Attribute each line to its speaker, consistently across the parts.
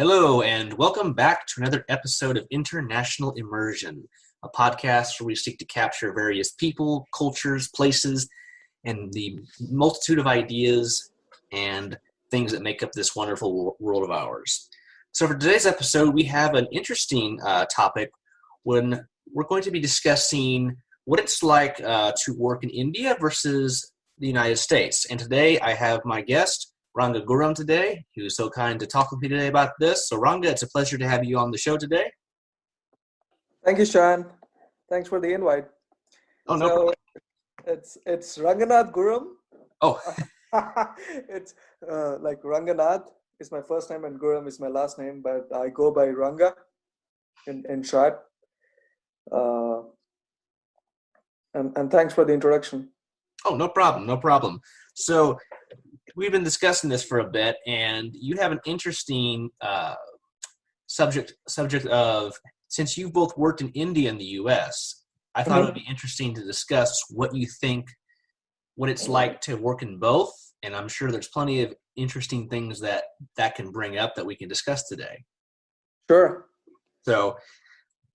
Speaker 1: Hello, and welcome back to another episode of International Immersion, a podcast where we seek to capture various people, cultures, places, and the multitude of ideas and things that make up this wonderful world of ours. So for today's episode, we have an interesting topic when we're going to be discussing what it's like to work in India versus the United States. And today I have my guest, Ranga today, who was so kind to talk with me today about this. So Ranga, it's a pleasure to have you on the show today.
Speaker 2: Thank you, Sean. Thanks for the invite.
Speaker 1: Oh, no problem.
Speaker 2: It's Ranganath Guram.
Speaker 1: Oh.
Speaker 2: It's like Ranganath is my first name and Guram is my last name, but I go by Ranga in short. And thanks for the introduction.
Speaker 1: Oh, no problem. So we've been discussing this for a bit, and you have an interesting subject of, since you've both worked in India and the U.S., I thought it would be interesting to discuss what you think, what it's like to work in both, and I'm sure there's plenty of interesting things that can bring up that we can discuss today.
Speaker 2: Sure.
Speaker 1: So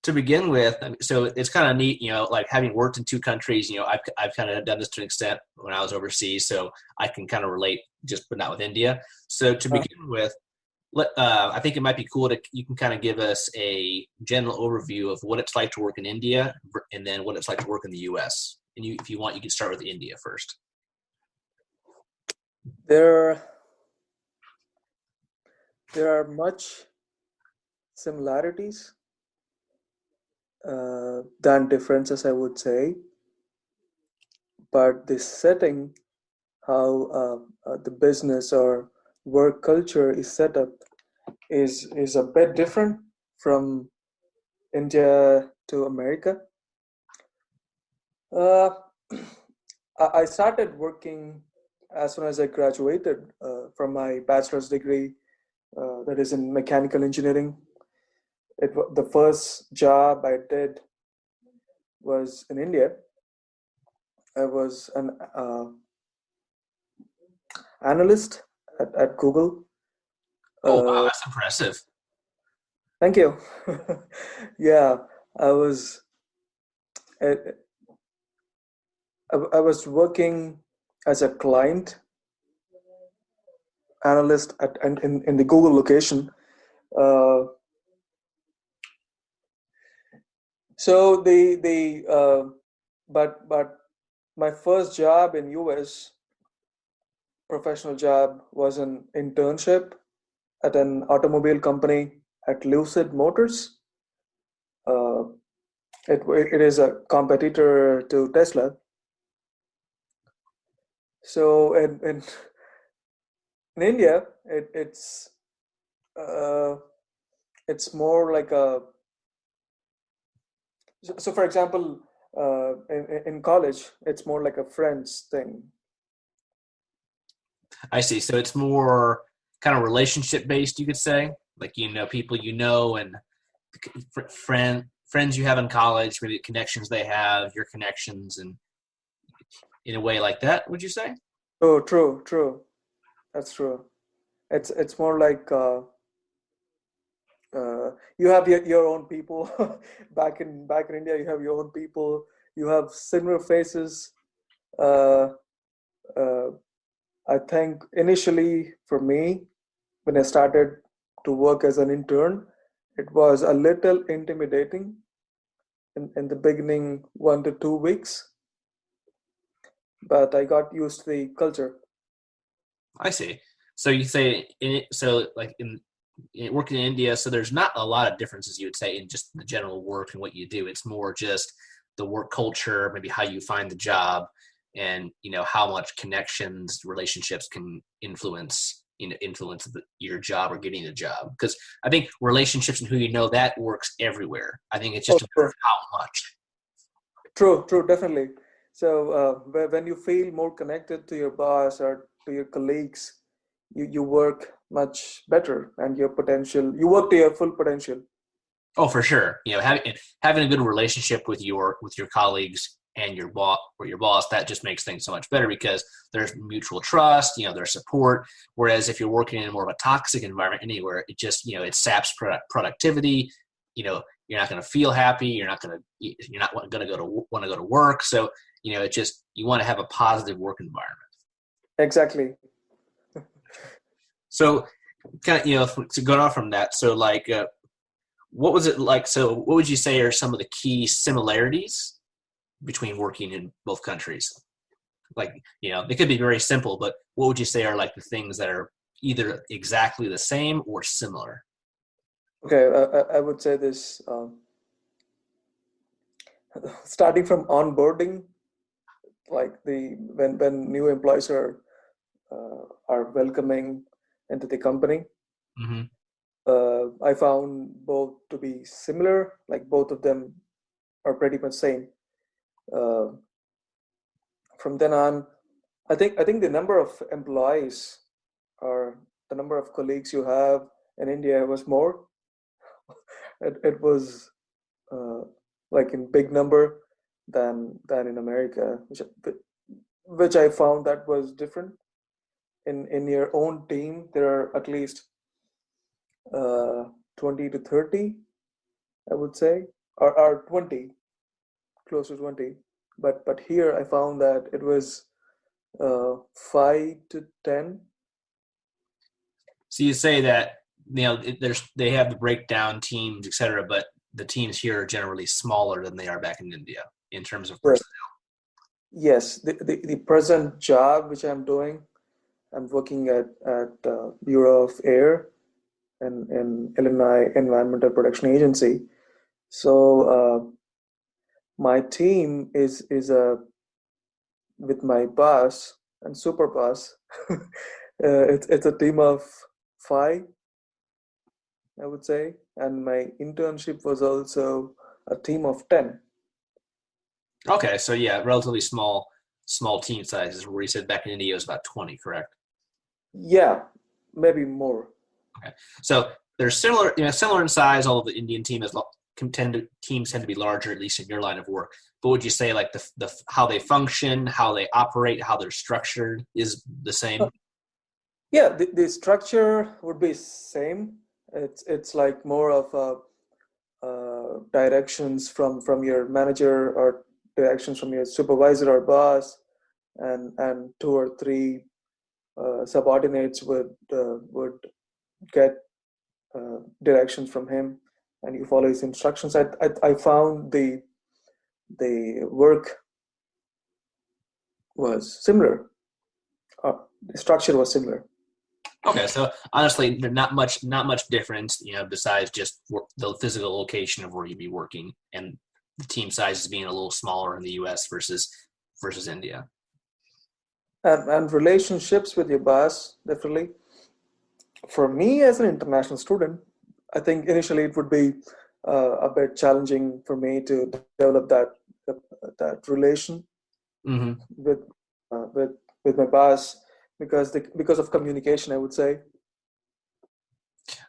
Speaker 1: to begin with, so it's kind of neat, like having worked in two countries, I've kind of done this to an extent when I was overseas, so I can kind of relate, but not with India. So to begin with, I think it might be cool you can kind of give us a general overview of what it's like to work in India and then what it's like to work in the U.S. And if you want, you can start with India first.
Speaker 2: There are much similarities than differences, I would say. But the setting, how the business or work culture is set up, is a bit different from India to America. I started working as soon as I graduated from my bachelor's degree, that is in mechanical engineering. The first job I did was in India. I was an analyst at Google.
Speaker 1: Oh, wow, that's impressive.
Speaker 2: Thank you. Yeah, I was working as a client analyst in the Google location. So but my first job in US, professional job, was an internship at an automobile company at Lucid Motors. It is a competitor to Tesla. So in India, it's more like a. So, for example, in college, it's more like a friends thing.
Speaker 1: I see. So it's more kind of relationship based, you could say, like people and friends you have in college, maybe connections they have, your connections, and in a way like that. Would you say?
Speaker 2: Oh, true. That's true. It's more like. You have your own people. back in India, you have your own people. You have similar faces. I think initially for me, when I started to work as an intern, it was a little intimidating in the beginning 1 to 2 weeks, but I got used to the culture.
Speaker 1: I see. So you say working in India, so there's not a lot of differences, you would say, in just the general work and what you do. It's more just the work culture, maybe how you find the job, and how much connections, relationships can influence your job or getting a job. Because I think relationships and who that works everywhere. I think it's just about how much.
Speaker 2: True, definitely. So when you feel more connected to your boss or to your colleagues, you work much better, and you work to your full potential.
Speaker 1: Oh, for sure. Having a good relationship with your colleagues and your boss, that just makes things so much better because there's mutual trust, there's support. Whereas if you're working in more of a toxic environment anywhere, it just, it saps productivity. You're not going to feel happy. You're not going to want to go to work. So, it just, you want to have a positive work environment.
Speaker 2: Exactly.
Speaker 1: So kind of, to go on from that. So like, what was it like? So what would you say are some of the key similarities between working in both countries? Like, they could be very simple, but what would you say are like the things that are either exactly the same or similar?
Speaker 2: Okay, I would say this, starting from onboarding, like when new employees are welcoming into the company.
Speaker 1: Mm-hmm.
Speaker 2: I found both to be similar, like both of them are pretty much same. Uh, from then on, I think the number of employees or the number of colleagues you have in India was more. It was uh, like in big number than in America, which I found that was different. In your own team, there are at least uh, 20 to 30, I would say, or 20, close to 20. But here I found that it was 5 to 10.
Speaker 1: So you say that, they have the breakdown teams, et cetera, but the teams here are generally smaller than they are back in India in terms of
Speaker 2: Yes,
Speaker 1: personnel.
Speaker 2: yes. The present job which I'm doing, I'm working at Bureau of Air in Illinois Environmental Protection Agency. So my team is with my boss and super boss. It's a team of 5, I would say, and my internship was also a team of 10.
Speaker 1: Okay, so yeah, relatively small team sizes. Where you said back in India it was about 20, correct?
Speaker 2: Yeah, maybe more.
Speaker 1: Okay, so they're similar in size. All of the Indian teams tend to be larger, at least in your line of work. But would you say like the how they function, how they operate, how they're structured is the same?
Speaker 2: Yeah, the structure would be same. It's like more of directions from your manager or directions from your supervisor or boss, and 2 or 3 subordinates would get directions from him, and you follow his instructions. I found the work was similar. The structure was similar.
Speaker 1: Okay, so honestly, there's not much difference, besides just the physical location of where you'd be working and the team sizes being a little smaller in the U.S. versus India.
Speaker 2: And relationships with your boss, definitely. For me as an international student, I think initially it would be a bit challenging for me to develop that relation
Speaker 1: Mm-hmm.
Speaker 2: with uh, with with my boss, because of communication, I would say.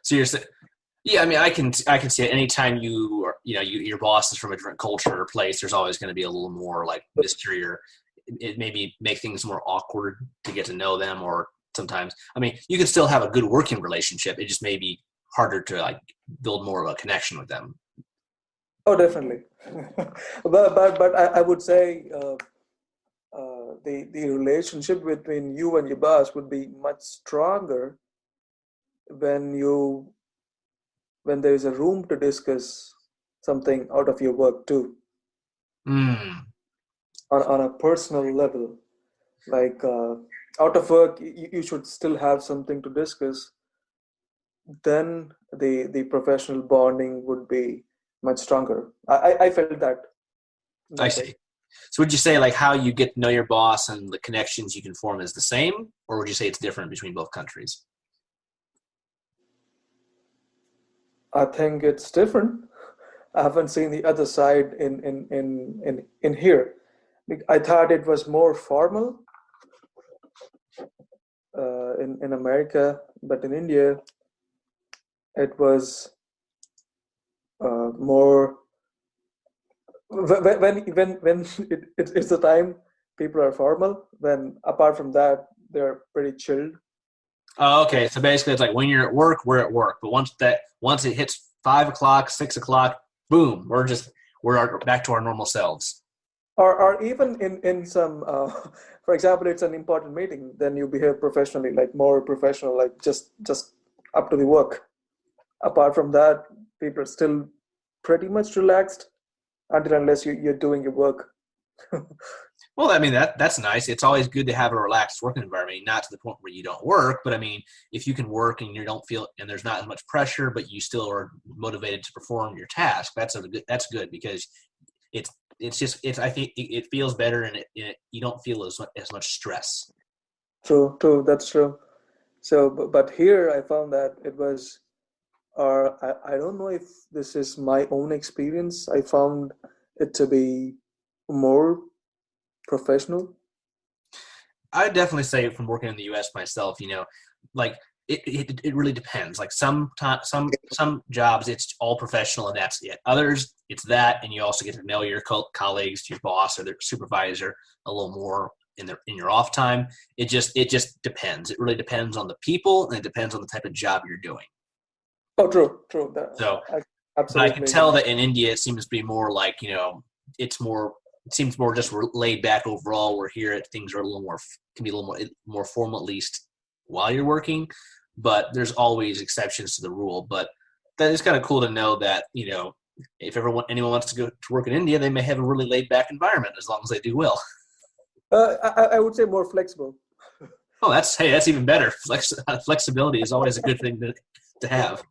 Speaker 1: So you're saying, yeah, I mean, I can see it. Anytime your boss is from a different culture or place, there's always going to be a little more like mystery, or it maybe make things more awkward to get to know them. Or sometimes, I mean, you can still have a good working relationship. It just may be harder to like build more of a connection with them.
Speaker 2: Oh, definitely. But I would say the relationship between you and your boss would be much stronger when you when there is a room to discuss something out of your work too,
Speaker 1: Mm,
Speaker 2: on a personal level. Like out of work, you should still have something to discuss. Then the professional bonding would be much stronger. I felt
Speaker 1: I
Speaker 2: that way.
Speaker 1: see. So would you say like how you get to know your boss and the connections you can form is the same, or would you say it's different between both countries?
Speaker 2: I think it's different. I haven't seen the other side in here. I thought it was more formal in America, but in India it was more when it's the time people are formal. When apart from that, they're pretty chilled.
Speaker 1: Oh, okay. So basically, it's like when you're at work, we're at work. But once it hits 5 o'clock, 6 o'clock, boom, we're back to our normal selves.
Speaker 2: Or even in some, for example, it's an important meeting, then you behave professionally, like more professional, like just up to the work. Apart from that, people are still pretty much relaxed until unless you're doing your work.
Speaker 1: Well, I mean that's nice. It's always good to have a relaxed working environment, not to the point where you don't work, but I mean, if you can work and you don't feel and there's not as much pressure, but you still are motivated to perform your task, that's good because it's I think it feels better and you don't feel as much stress.
Speaker 2: True, that's true. So, but here I found that it was, or I don't know if this is my own experience. I found it to be more professional.
Speaker 1: I definitely say from working in the U.S. myself, like it really depends. Like some jobs, it's all professional and that's it. Others, it's that, and you also get to know your colleagues, your boss, or their supervisor a little more in your off time. It just depends. It really depends on the people, and it depends on the type of job you're doing.
Speaker 2: Oh, true.
Speaker 1: So,
Speaker 2: I
Speaker 1: but I can
Speaker 2: absolutely
Speaker 1: tell
Speaker 2: agree.
Speaker 1: that in India, it seems to be more like it's more. It seems more just laid back overall. Where here, things are a little more can be a little more formal at least while you're working. But there's always exceptions to the rule. But that is kind of cool to know that if anyone wants to go to work in India, they may have a really laid back environment as long as they do well.
Speaker 2: I would say more flexible.
Speaker 1: Oh, that's even better. Flexibility is always a good thing to have.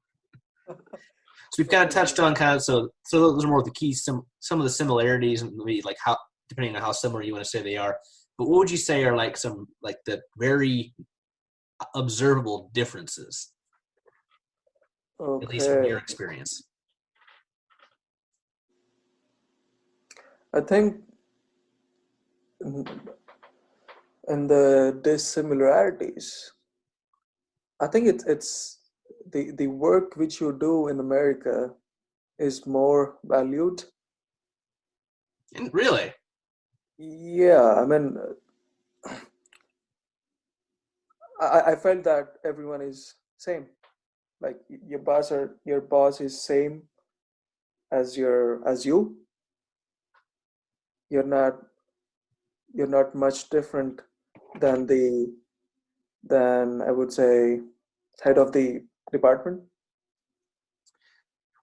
Speaker 1: So we've kind of touched on so those are more of the key some of the similarities and maybe like how depending on how similar you want to say they are. But what would you say are like some like the very observable differences, at least from
Speaker 2: Okay,
Speaker 1: your experience?
Speaker 2: I think in the dissimilarities, I think it's the work which you do in America is more valued.
Speaker 1: And really,
Speaker 2: Yeah, I mean, I felt that everyone is same. Like your boss is same as you. You're not you're not much different than I would say head of the department.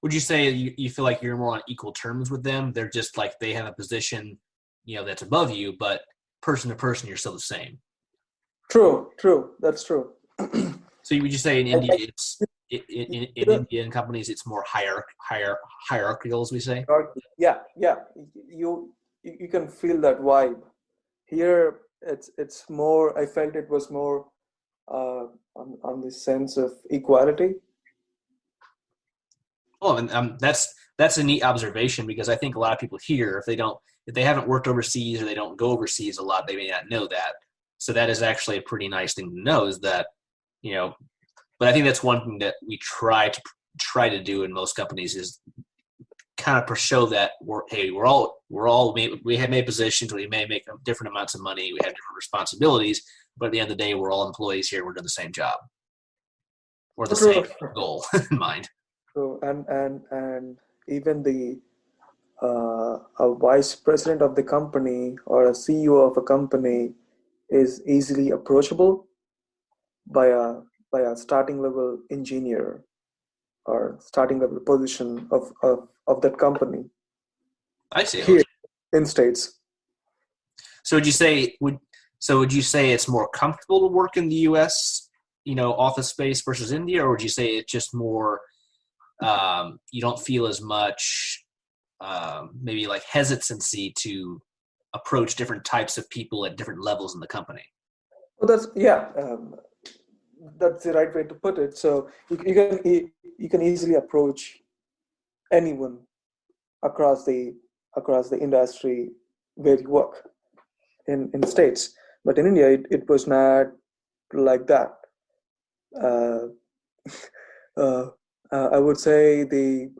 Speaker 1: would you say you feel like you're more on equal terms with them? They're just like they have a position, that's above you, but person to person, you're still the same.
Speaker 2: True. That's true.
Speaker 1: So would you say in
Speaker 2: I,
Speaker 1: India,
Speaker 2: I,
Speaker 1: in
Speaker 2: you
Speaker 1: Indian companies, it's more hierarchical, as we say?
Speaker 2: yeah. You can feel that vibe. Here, it's more. I felt it was more on the sense of equality.
Speaker 1: Well, and that's a neat observation because I think a lot of people here, if they haven't worked overseas or they don't go overseas a lot, they may not know that. So that is actually a pretty nice thing to know is that, you know, but I think that's one thing that we try to do in most companies is kind of show that we have made positions, we may make different amounts of money, we have different responsibilities, but at the end of the day, we're all employees here. We're doing the same job or the same
Speaker 2: True.
Speaker 1: goal in mind.
Speaker 2: True. And even the a vice president of the company or a CEO of a company is easily approachable by a starting level engineer or starting level position of that company
Speaker 1: I see.
Speaker 2: here in States.
Speaker 1: So would you say it's more comfortable to work in the U.S. Office space versus India, or would you say it's just more you don't feel as much maybe like hesitancy to approach different types of people at different levels in the company?
Speaker 2: Well, that's the right way to put it. So you can easily approach anyone across the industry where you work in States, but in India it was not like that. Uh, uh, I would say the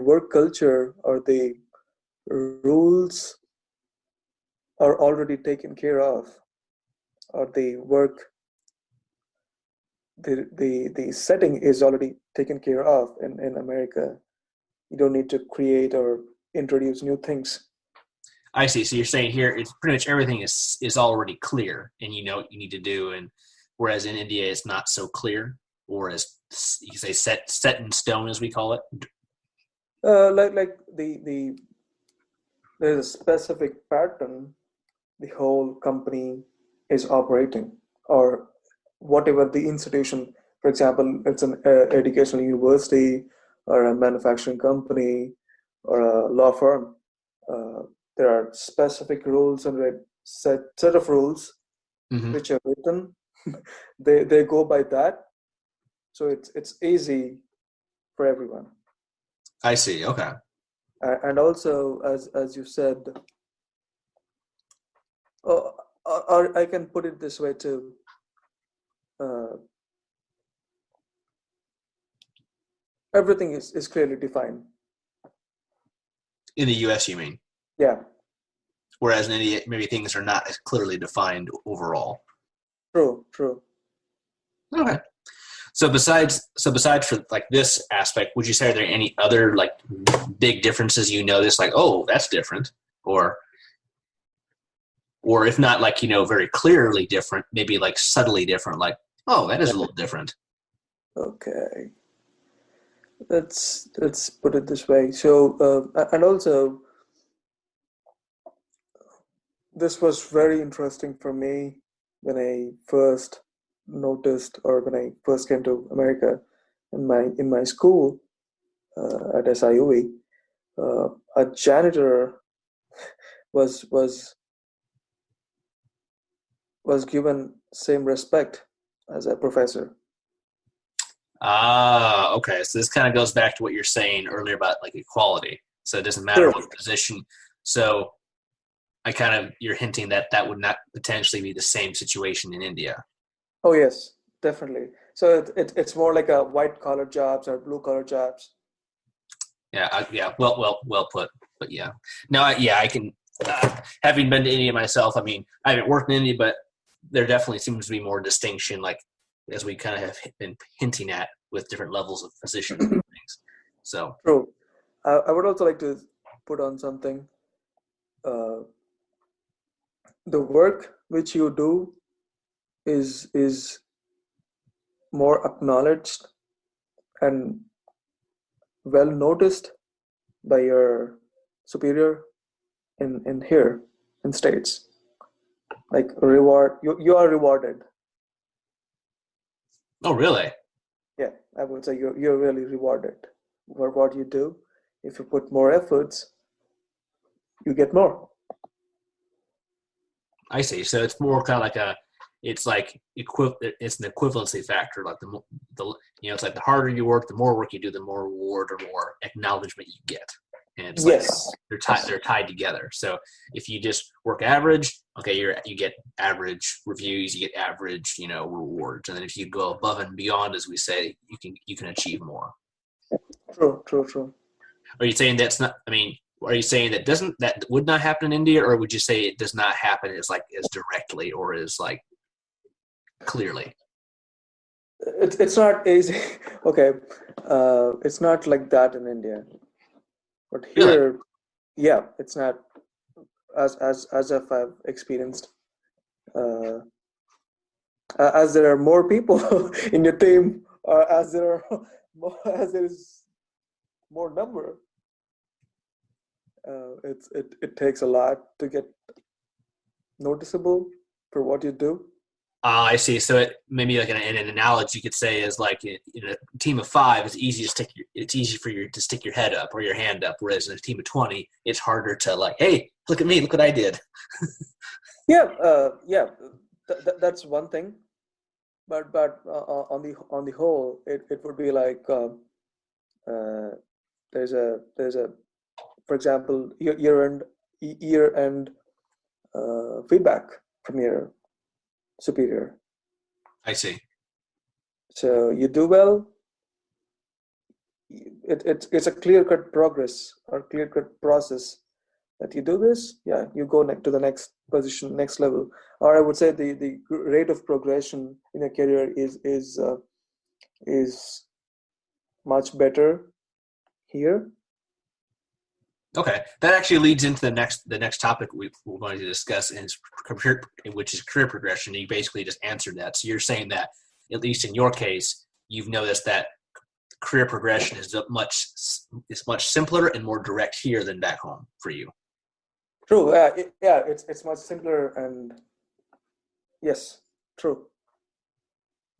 Speaker 2: work culture or rules are already taken care of, or the work, the setting is already taken care of in America. You don't need to create or introduce new things.
Speaker 1: I see. So you're saying here it's pretty much everything is already clear, and you know what you need to do, and whereas in India it's not so clear, or as you say set in stone as we call it.
Speaker 2: Like the there's a specific pattern the whole company is operating, or whatever the institution. For example, it's an educational university or a manufacturing company or a law firm. Uh, there are specific rules and set of rules
Speaker 1: Mm-hmm.
Speaker 2: which are written. They go by that, so it's easy for everyone.
Speaker 1: I see. Okay.
Speaker 2: And also, as you said, or, or I can put it this way too. Uh, Everything is clearly defined.
Speaker 1: In the U.S., you mean?
Speaker 2: Yeah,
Speaker 1: Whereas in India, maybe things are not as clearly defined overall.
Speaker 2: true.
Speaker 1: Okay. So besides for like this aspect, would you say are there any other like big differences you notice? Like, oh, that's different, or if not like very clearly different, maybe like subtly different. Like, oh, that is a little different.
Speaker 2: Okay, let's put it this way. So, and also, this was very interesting for me when I first noticed, or when I first came to America in my school at SIUE. A janitor was was was given same respect as a professor.
Speaker 1: Ah, okay. So this kind of goes back to what you're saying earlier about like equality. So it doesn't matter
Speaker 2: Sure.
Speaker 1: what position. So you're hinting that that would not potentially be the same situation in India.
Speaker 2: Oh yes, definitely. So it's more like a white collar jobs or blue collar jobs.
Speaker 1: Yeah, yeah. Well put. But yeah, no, I can. Having been to India myself, I mean, I haven't worked in India, but there definitely seems to be more distinction, like as we kind of have been hinting at with different levels of positions and things. So,
Speaker 2: True. I would also like to put on something. Uh, the work which you do is more acknowledged and well noticed by your superior in here in States. Like reward, you are rewarded.
Speaker 1: oh really?
Speaker 2: Yeah, I would say you're really rewarded for what you do. If you put more efforts, you get more.
Speaker 1: I see. So it's more kind of like it's like it's an equivalency factor. Like it's like the harder you work, the more work you do, the more reward or more acknowledgement you get. And it's like
Speaker 2: Yes.
Speaker 1: they're tied together. So if you just work average, okay, you get average reviews, you get average, rewards. And then if you go above and beyond, as we say, you can achieve more.
Speaker 2: True.
Speaker 1: Are you saying that's not? I mean, are you saying that would not happen in India, or would you say it does not happen as directly or as like clearly?
Speaker 2: It's not easy. Okay, it's not like that in India, but
Speaker 1: Really?
Speaker 2: here, yeah, it's not as if I've experienced. Uh, as there are more people in your team, or as there are as there is more number, it takes a lot to get noticeable for what you do.
Speaker 1: I see. So it maybe like an analogy you could say is like in a team of 5, it's easy for you to stick your head up or your hand up, whereas in a team of 20, it's harder to like, hey, look at me, look what I did.
Speaker 2: Yeah. That's one thing, but on the whole, it would be like uh, there's a for example year end feedback from your superior.
Speaker 1: I see.
Speaker 2: So you do well, it's a clear cut progress or clear cut process that you do this, yeah, you go to the next position, next level. Or I would say the rate of progression in a career is much better here.
Speaker 1: Okay, that actually leads into the next topic we're going to discuss, which is career progression. You basically just answered that. So you're saying that, at least in your case, you've noticed that career progression is much simpler and more direct here than back home for you.
Speaker 2: True. It's much simpler, and yes, true.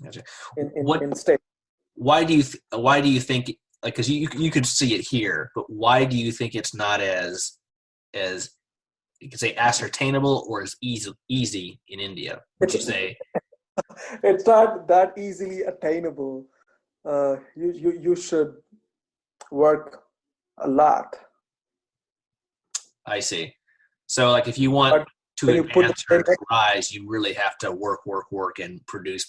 Speaker 1: Gotcha.
Speaker 2: In state.
Speaker 1: Why do you think, like, because you could see it here, but why do you think it's not as you could say ascertainable or as easy in India? Would you say
Speaker 2: it's not that easily attainable? You should work a lot.
Speaker 1: I see. So, like, if you want to advance or rise, you really have to work, and produce.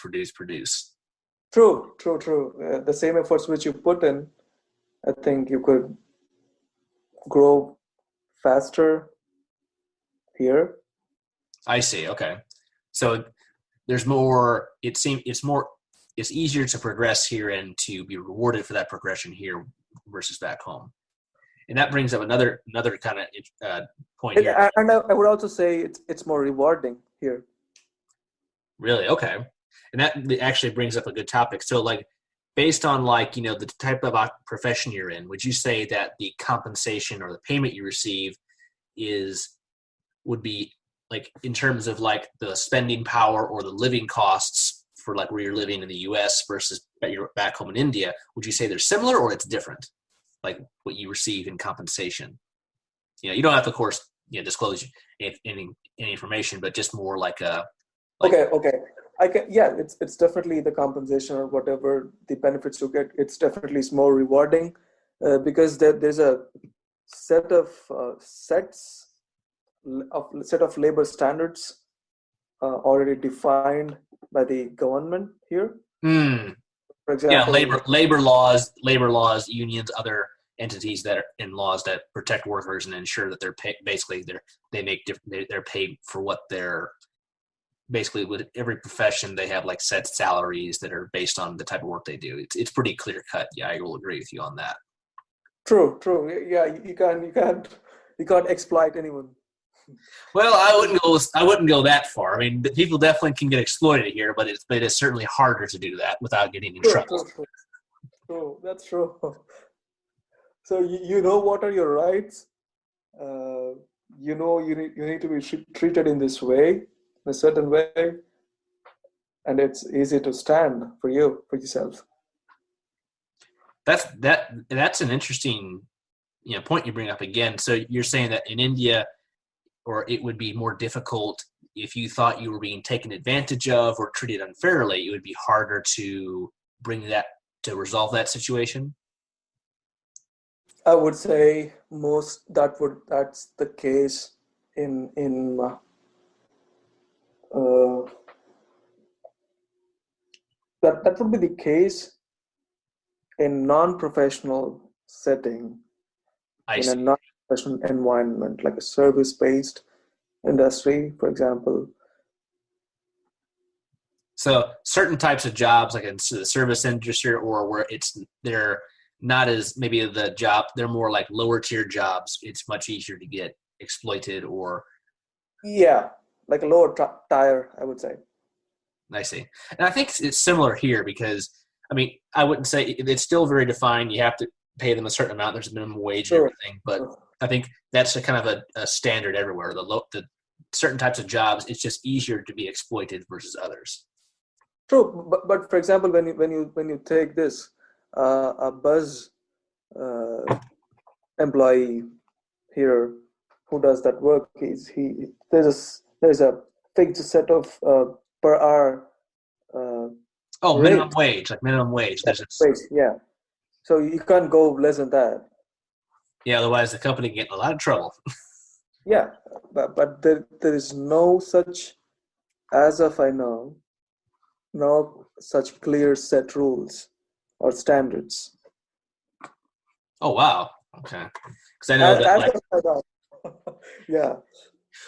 Speaker 2: True. The same efforts which you put in, I think you could grow faster here.
Speaker 1: I see. Okay. So there's more, it's easier to progress here and to be rewarded for that progression here versus back home. And that brings up another kind of point here.
Speaker 2: And I would also say it's more rewarding here.
Speaker 1: Really? Okay. And that actually brings up a good topic. So, like, based on, like, you know, the type of profession you're in, would you say that the compensation or the payment you receive would be, like, in terms of, like, the spending power or the living costs for, like, where you're living in the U.S. versus you're back home in India, would you say they're similar or it's different, like what you receive in compensation? You know, you don't have to, of course, disclose any information, but just more like a.
Speaker 2: Okay. It's definitely the compensation or whatever the benefits you get. It's definitely more rewarding because there's a set of labor standards already defined by the government here. For example,
Speaker 1: labor laws, unions, other entities that are in laws that protect workers and ensure that they're they're paid for what they're. Basically, with every profession, they have, like, set salaries that are based on the type of work they do. It's pretty clear cut. Yeah, I will agree with you on that.
Speaker 2: True. Yeah, you can't exploit anyone.
Speaker 1: Well, I wouldn't go that far. I mean, people definitely can get exploited here, but it's certainly harder to do that without getting in trouble.
Speaker 2: True. That's true. So you know what are your rights. You know you need to be treated in this way. A certain way, and it's easy to stand for yourself.
Speaker 1: That's an interesting point you bring up again. So you're saying that in India, or it would be more difficult if you thought you were being taken advantage of or treated unfairly. It would be harder to resolve that situation.
Speaker 2: I would say that's the case in that would be the case in non-professional setting, a non-professional environment, like a service-based industry, for example.
Speaker 1: So certain types of jobs, like in the service industry, or where they're not as maybe they're more like lower tier jobs. It's much easier to get exploited or.
Speaker 2: Yeah, like a lower tier, I would say.
Speaker 1: I see. And I think it's similar here because, I mean, I wouldn't say it's still very defined. You have to pay them a certain amount. There's a minimum wage and everything. But I think that's a kind of a standard everywhere. The certain types of jobs, it's just easier to be exploited versus others.
Speaker 2: True. But for example, when you take this, a bus employee here who does that work, there's a fixed set of per hour
Speaker 1: minimum wage, like minimum wage.
Speaker 2: Yeah. So you can't go less than that.
Speaker 1: Yeah, otherwise the company can get in a lot of trouble.
Speaker 2: Yeah, but there is no such, as of I know, no such clear set rules or standards.
Speaker 1: Oh wow. Okay. Because I know that.
Speaker 2: Yeah.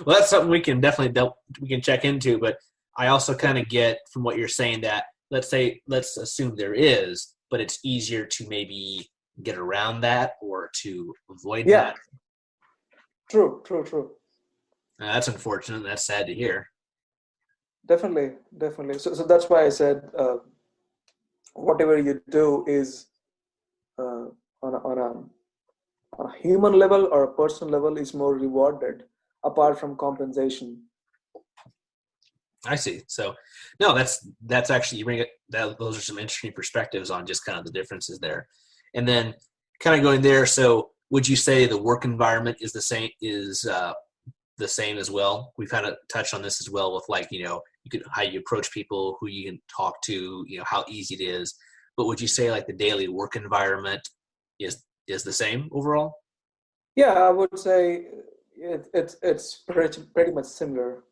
Speaker 1: Well, that's something we can definitely we can check into. But I also kind of get from what you're saying that let's assume there is, but it's easier to maybe get around that or to avoid
Speaker 2: Yeah.
Speaker 1: that.
Speaker 2: True. True. True.
Speaker 1: That's unfortunate. That's sad to hear.
Speaker 2: Definitely. Definitely. So that's why I said whatever you do is uh, on a human level or a personal level is more rewarded apart from compensation.
Speaker 1: I see. So, no, that's actually you bring it. Those are some interesting perspectives on just kind of the differences there, and then kind of going there. So, would you say the work environment is the same? Is the same as well? We've kind of touched on this as well with like you could how you approach people, who you can talk to, how easy it is. But would you say like the daily work environment is the same overall?
Speaker 2: Yeah, I would say it's pretty much similar.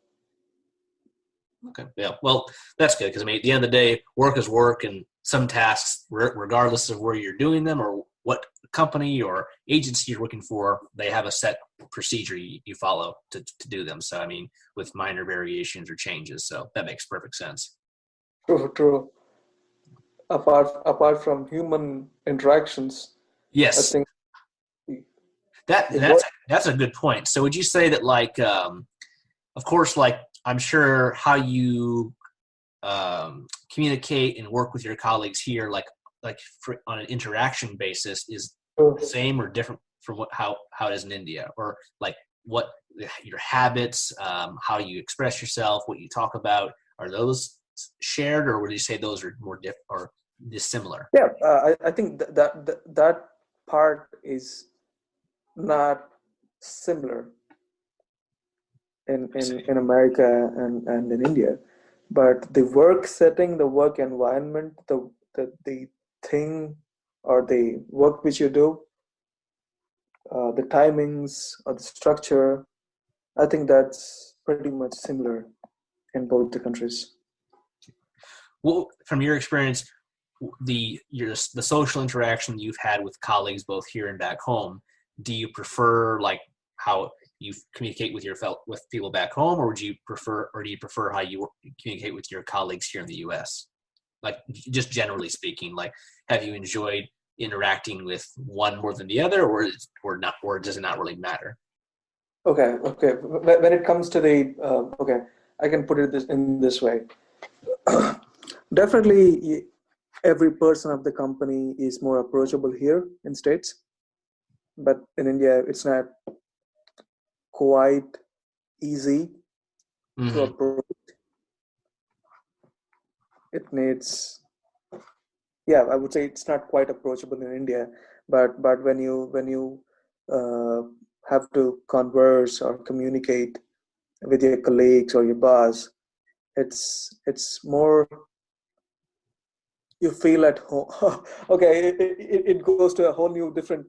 Speaker 1: Okay. Yeah. Well, that's good because I mean, at the end of the day, work is work, and some tasks, regardless of where you're doing them or what company or agency you're working for, they have a set procedure you follow to do them. So, I mean, with minor variations or changes, so that makes perfect sense.
Speaker 2: True, true. Apart from human interactions, I
Speaker 1: Yes,
Speaker 2: think
Speaker 1: that
Speaker 2: the
Speaker 1: that's
Speaker 2: work.
Speaker 1: that's a good point. So, would you say that, like, of course, like I'm sure how you communicate and work with your colleagues here, on an interaction basis, is the same or different from how it is in India, or like what your habits, how you express yourself, what you talk about, are those shared, or would you say those are more different or dissimilar?
Speaker 2: Yeah, I think that part is not similar
Speaker 1: I see.
Speaker 2: in America and in India, but the work setting, the work environment, the thing or the work which you do, the timings or the structure, I think that's pretty much similar in both the countries.
Speaker 1: Well, from your experience, the social interaction you've had with colleagues both here and back home, do you prefer like how you communicate with with people back home, or do you prefer how you communicate with your colleagues here in the U.S.? Like just generally speaking, like have you enjoyed interacting with one more than the other, or not, or does it not really matter?
Speaker 2: Okay, okay. When it comes to the okay, I can put it in this way. Definitely, every person of the company is more approachable here in States, but in India, it's not quite easy to
Speaker 1: Hmm.
Speaker 2: approach. It needs, yeah, I would say it's not quite approachable in India, but when you uh, have to converse or communicate with your colleagues or your boss, it's more you feel at home. Okay, it goes to a whole new different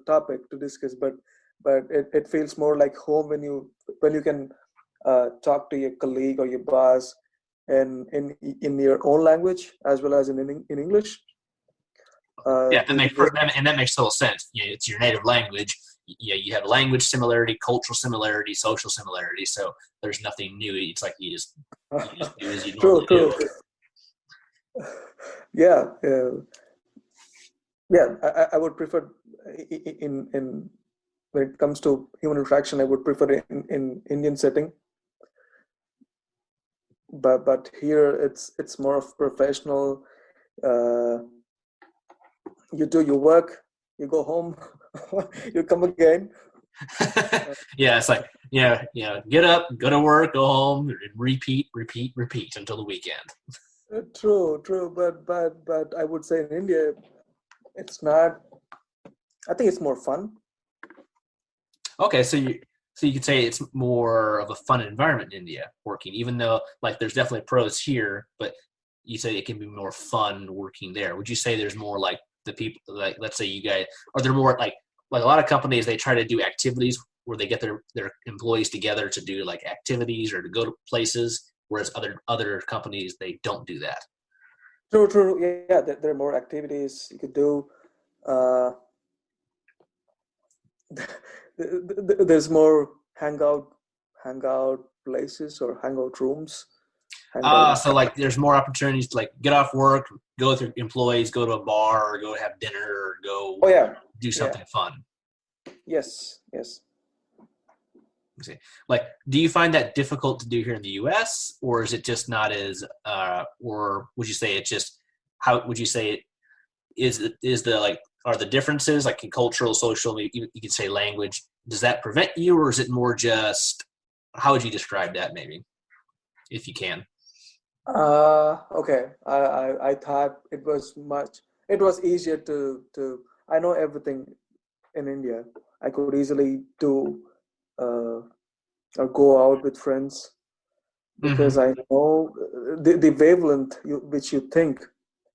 Speaker 2: topic to discuss, but it feels more like home when you can talk to your colleague or your boss and in your own language as well as in English.
Speaker 1: Yeah,
Speaker 2: The way,
Speaker 1: and that makes total sense. It's your native language. You have language similarity, cultural similarity, social similarity. So there's nothing new. It's like you just do as you
Speaker 2: true,
Speaker 1: normally
Speaker 2: true.
Speaker 1: do.
Speaker 2: Yeah, yeah. I would prefer in when it comes to human interaction, I would prefer in Indian setting, but here it's more of professional. Uh, you do your work, you go home, you come again.
Speaker 1: Yeah, it's like get up, go to work, go home, and repeat, repeat, repeat until the weekend.
Speaker 2: True, true, but I would say in India, it's not. I think it's more fun.
Speaker 1: Okay, so you could say it's more of a fun environment in India working, even though like there's definitely pros here, but you say it can be more fun working there. Would you say there's more like the people, like let's say you guys, are there more like a lot of companies, they try to do activities where they get their employees together to do like activities or to go to places, whereas other companies, they don't do that.
Speaker 2: True, true. Yeah, there are more activities you could do. Uh, There's more hangout places or hangout rooms.
Speaker 1: So like there's more opportunities to like get off work, go with your employees, go to a bar, or go have dinner, or go
Speaker 2: Oh yeah,
Speaker 1: do something fun.
Speaker 2: yes.
Speaker 1: See. Like, do you find that difficult to do here in the U.S., or is it just not as, or would you say it's just, how would you say it is the, like, are the differences, like in cultural, social, you could say language, does that prevent you, or is it more just, how would you describe that maybe, if you can?
Speaker 2: Okay. I thought it was easier I know everything in India. I could easily do or go out with friends because I know the wavelength which you think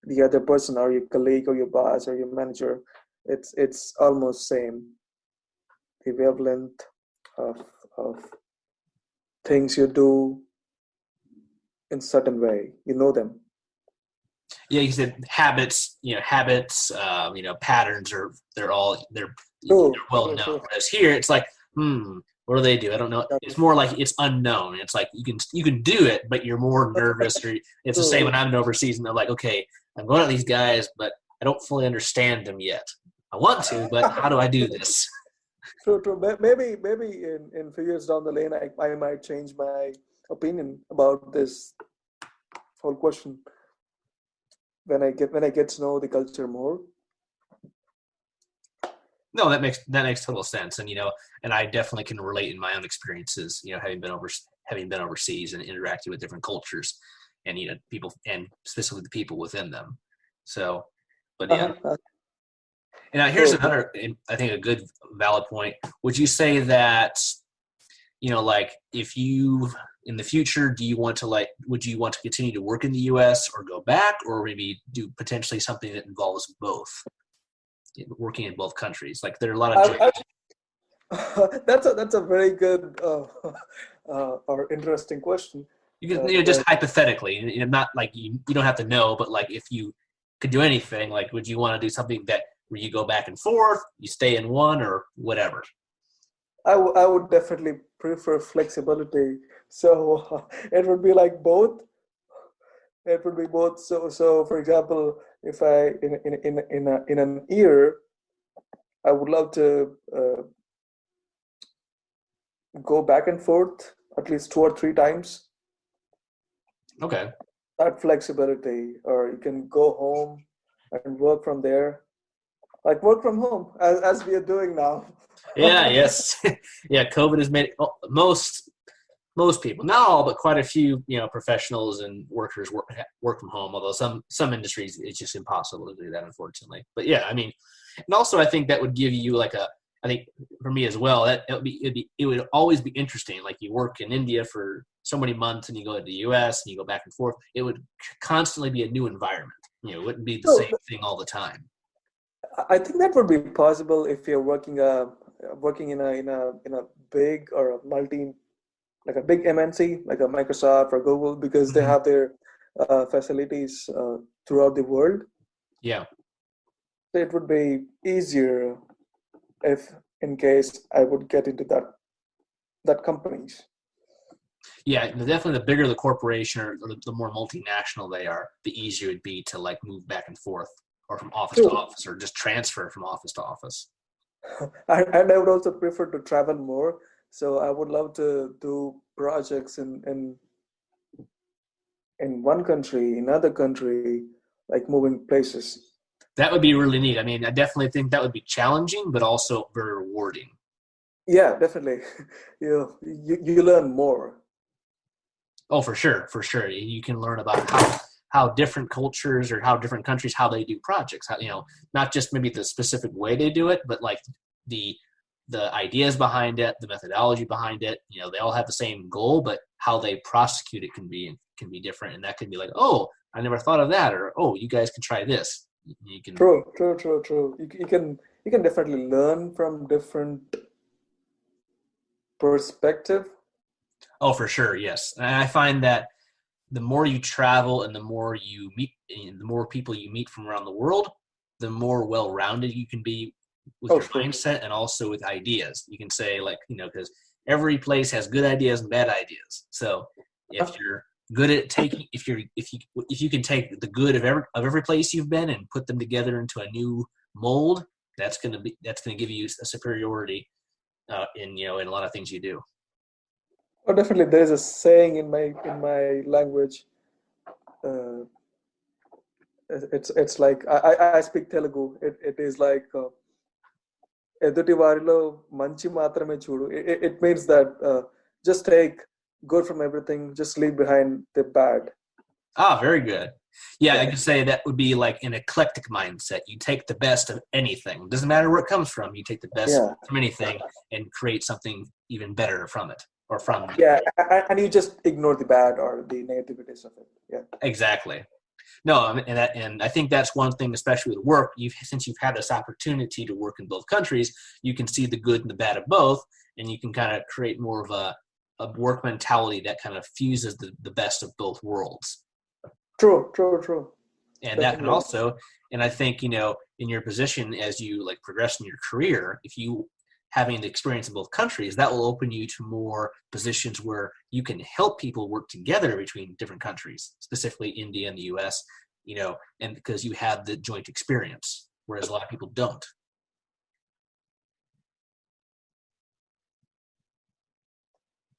Speaker 2: the other person or your colleague or your boss or your manager, it's almost same. The wavelength of things you do in certain way, you know them.
Speaker 1: Yeah, you said habits, patterns they're well known. Whereas here, it's like, what do they do? I don't know. It's more like it's unknown. It's like you can do it, but you're more nervous. Or it's the same when I'm overseas, and they're like, okay, I'm going to these guys, but I don't fully understand them yet. I want to, but how do I do this?
Speaker 2: True. Maybe in few years down the lane, I might change my opinion about this whole question when I get to know the culture more.
Speaker 1: No, that makes total sense, and and I definitely can relate in my own experiences. Having been overseas and interacting with different cultures, and people, and specifically the people within them. So, but yeah. And now here's another, I think, a good valid point. Would you say that, like if you in the future, would you want to continue to work in the U.S. or go back, or maybe do potentially something that involves both? Working in both countries, like there are a lot
Speaker 2: of that's a very good or interesting question.
Speaker 1: You can just hypothetically, not like you don't have to know, but like if you could do anything, like would you want to do something that where you go back and forth, you stay in one, or whatever?
Speaker 2: I would definitely prefer flexibility, so it would be like both. It would be both. So for example, if I in an year, I would love to go back and forth at least 2 or 3 times.
Speaker 1: Okay.
Speaker 2: That flexibility, or you can go home and work from there, like work from home as we are doing now.
Speaker 1: Yeah. Yes. Yeah. COVID has made most people, not all, but quite a few, professionals and workers work from home. Although some industries, it's just impossible to do that, unfortunately. But yeah, I mean, and also I think that would give you I think for me as well, that it would always be interesting. Like you work in India for so many months, and you go to the U.S. and you go back and forth. It would constantly be a new environment. It wouldn't be the same thing all the time.
Speaker 2: I think that would be possible if you're working in a big or a multi, like a big MNC, like a Microsoft or Google, because they have their facilities throughout the world.
Speaker 1: Yeah.
Speaker 2: So it would be easier if, in case I would get into that companies.
Speaker 1: Yeah, definitely the bigger the corporation or the more multinational they are, the easier it'd be to like move back and forth, or from office to office, or just transfer from office to office.
Speaker 2: And I would also prefer to travel more. So I would love to do projects in one country, in other country, like moving places.
Speaker 1: That would be really neat. I mean, I definitely think that would be challenging, but also very rewarding.
Speaker 2: Yeah, definitely. You learn more.
Speaker 1: Oh, for sure. You can learn about how different cultures or how different countries, how they do projects. How, not just maybe the specific way they do it, but like the ideas behind it, the methodology behind it. They all have the same goal, but how they prosecute it can be different, and that can be like, oh, I never thought of that, or oh, you guys can try this. You can.
Speaker 2: True. You can definitely learn from different perspective.
Speaker 1: Oh, for sure, yes. And I find that the more you travel and the more you meet, and the more people you meet from around the world, the more well-rounded you can be with
Speaker 2: Oh,
Speaker 1: your
Speaker 2: sure.
Speaker 1: mindset and also with ideas. You can say like, because every place has good ideas and bad ideas. So if you're good at taking, if you can take the good of every place you've been and put them together into a new mold, that's going to give you a superiority in a lot of things you do.
Speaker 2: Oh, definitely. There is a saying in my language. Uh, it's like I speak Telugu. It is like ఎదుటి వారిలో మంచి మాత్రమే చూడు. It means that just take good from everything, just leave behind the bad.
Speaker 1: Ah, very good. Yeah, I
Speaker 2: Yeah.
Speaker 1: could say that would be like an eclectic mindset. You take the best of anything. Doesn't matter where it comes from. You take the best
Speaker 2: Yeah.
Speaker 1: from anything and create something even better from it or from it.
Speaker 2: Yeah, and you just ignore the bad or the negativities of it. Yeah.
Speaker 1: Exactly. No, and I think that's one thing, especially with work. Since you've had this opportunity to work in both countries, you can see the good and the bad of both, and you can kind of create more of a work mentality that kind of fuses the best of both worlds.
Speaker 2: True.
Speaker 1: And that can
Speaker 2: Definitely.
Speaker 1: also, and I think in your position as you like progress in your career, if you having the experience in both countries, that will open you to more positions where you can help people work together between different countries, specifically India and the US, and because you have the joint experience, whereas a lot of people don't.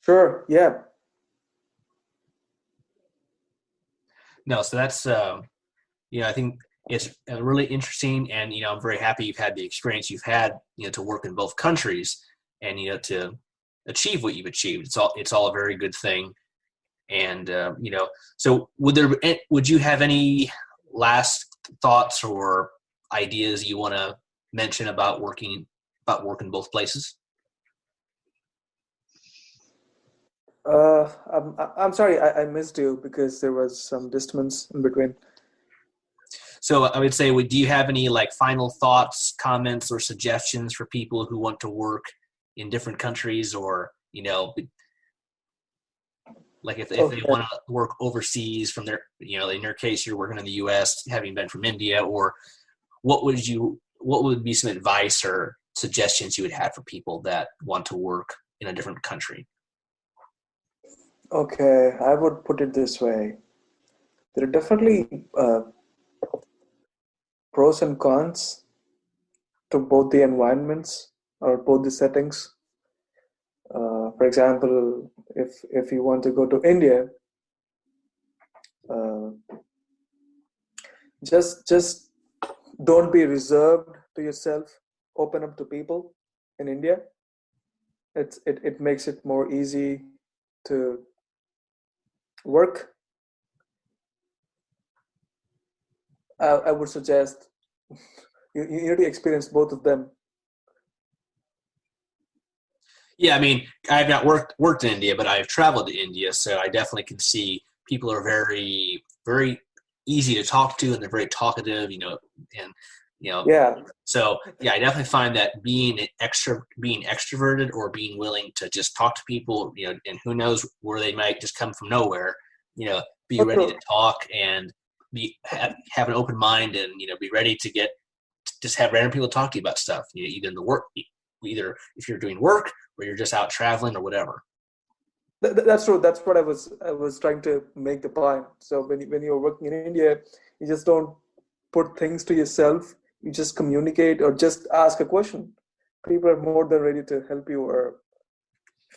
Speaker 2: Sure. Yeah.
Speaker 1: No, so that's I think it's really interesting, and I'm very happy you've had the experience you've had, to work in both countries, and to achieve what you've achieved. It's all a very good thing, and So would you have any last thoughts or ideas you want to mention about work in both places?
Speaker 2: I'm sorry, I missed you because there was some distance in between.
Speaker 1: So I would say, do you have any like final thoughts, comments, or suggestions for people who want to work in different countries, or like if they
Speaker 2: Okay.
Speaker 1: want to work overseas from their, in your case, you're working in the U.S., having been from India, or what would be some advice or suggestions you would have for people that want to work in a different country?
Speaker 2: Okay, I would put it this way. There are definitely pros and cons to both the environments or both the settings. For example, if you want to go to India, uh, just don't be reserved to yourself. Open up to people in India. It makes it more easy to work. I would suggest you need to experience both of them.
Speaker 1: Yeah, I mean, I've not worked in India, but I've traveled to India, so I definitely can see people are very, very easy to talk to, and they're very talkative, and
Speaker 2: Yeah,
Speaker 1: so yeah, I definitely find that being extroverted or being willing to just talk to people, and who knows where they might just come from nowhere, be
Speaker 2: oh,
Speaker 1: ready to
Speaker 2: true.
Speaker 1: talk and have an open mind, and be ready to just have random people talk to you about stuff, either if you're doing work or you're just out traveling or whatever.
Speaker 2: That's true. That's what I was trying to make the point. So when you're working in India, you just don't put things to yourself. You just communicate or just ask a question. People are more than ready to help you,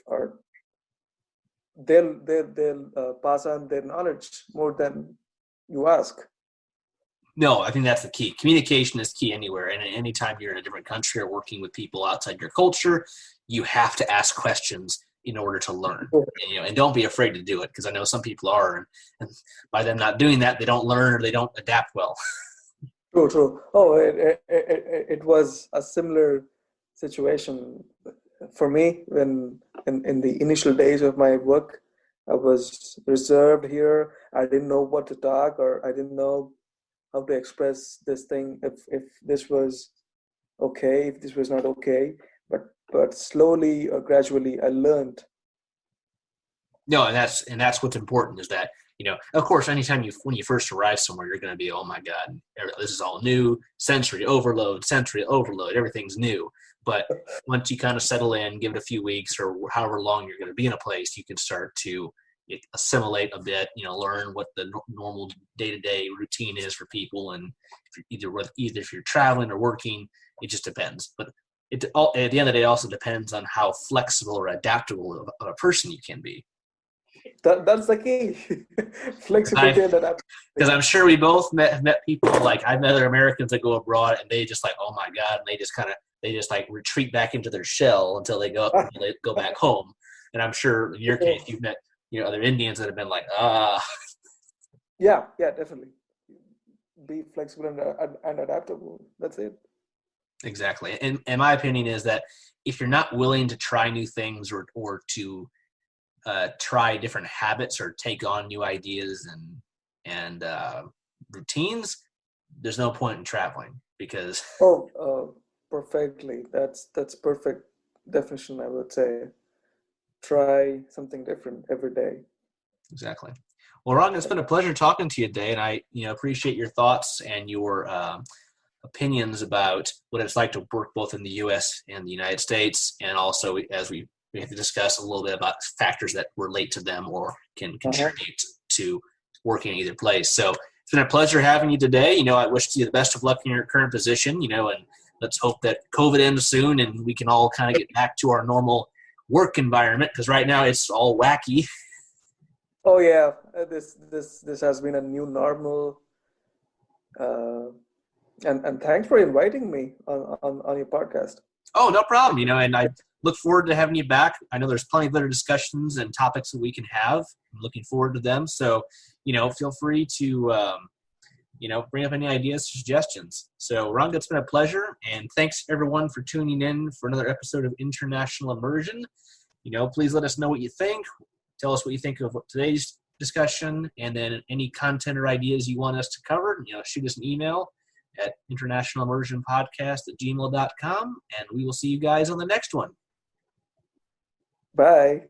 Speaker 2: or they'll pass on their knowledge more than you ask.
Speaker 1: No, I think that's the key. Communication is key anywhere. And anytime you're in a different country or working with people outside your culture, you have to ask questions in order to learn. And don't be afraid to do it, because I know some people are, and by them not doing that, they don't learn or they don't adapt well.
Speaker 2: True. Oh, it was a similar situation for me when in the initial days of my work. I was reserved here. I didn't know what to talk, or I didn't know how to express this thing, if this was okay, if this was not okay. But slowly or gradually I learned.
Speaker 1: No, and that's what's important, is that Of course, anytime when you first arrive somewhere, you're going to be, oh my God, this is all new, sensory overload, everything's new. But once you kind of settle in, give it a few weeks or however long you're going to be in a place, you can start to assimilate a bit, learn what the normal day-to-day routine is for people. And either if you're traveling or working, it just depends. But at the end of the day, it also depends on how flexible or adaptable of a person you can be.
Speaker 2: That's the key. Flexibility and adaptability.
Speaker 1: Because I'm sure we both have met people, like I've met other Americans that go abroad and they just like, oh my God, and they just like retreat back into their shell until they go back home. And I'm sure in your case, you've met other Indians that have been like,
Speaker 2: Yeah, definitely. Be flexible and adaptable. That's it.
Speaker 1: Exactly. And my opinion is that if you're not willing to try new things or to try different habits or take on new ideas and routines, there's no point in traveling because.
Speaker 2: Perfectly. That's perfect definition, I would say. Try something different every day.
Speaker 1: Exactly. Well, Ron, it's been a pleasure talking to you today, and I appreciate your thoughts and your opinions about what it's like to work both in the U.S. and the United States, and also as we have to discuss a little bit about factors that relate to them or can contribute to working in either place. So it's been a pleasure having you today. I wish you the best of luck in your current position, and let's hope that COVID ends soon and we can all kind of get back to our normal work environment, because right now it's all wacky.
Speaker 2: Oh yeah, this has been a new normal. And thanks for inviting me on your podcast.
Speaker 1: Oh, no problem. And I look forward to having you back. I know there's plenty of other discussions and topics that we can have. I'm looking forward to them. So, feel free to, bring up any ideas, suggestions. So, Ranga, it's been a pleasure. And thanks, everyone, for tuning in for another episode of International Immersion. Please let us know what you think. Tell us what you think of today's discussion. And then any content or ideas you want us to cover, shoot us an email at internationalimmersionpodcast@gmail.com, and we will see you guys on the next one.
Speaker 2: Bye.